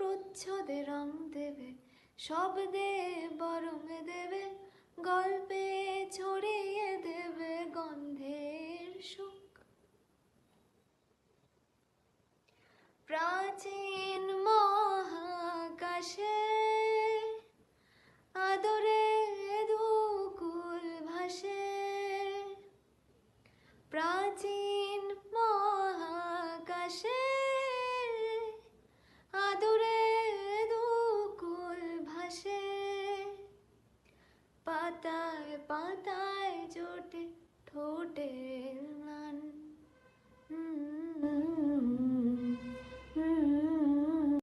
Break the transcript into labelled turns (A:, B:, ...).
A: প্রচ্ছদে রং দেবে, শব্দে বরং দেবে, গল্পে ছড়িয়ে দেবে গন্ধের সুখ। প্রাচীন মহাকাশে আদরে দুকুল ভাসে, প্রাচীন মহাকাশে আদরে দুকুল ভাসে, পাতায় পাতায় জোটে ঠোঁটে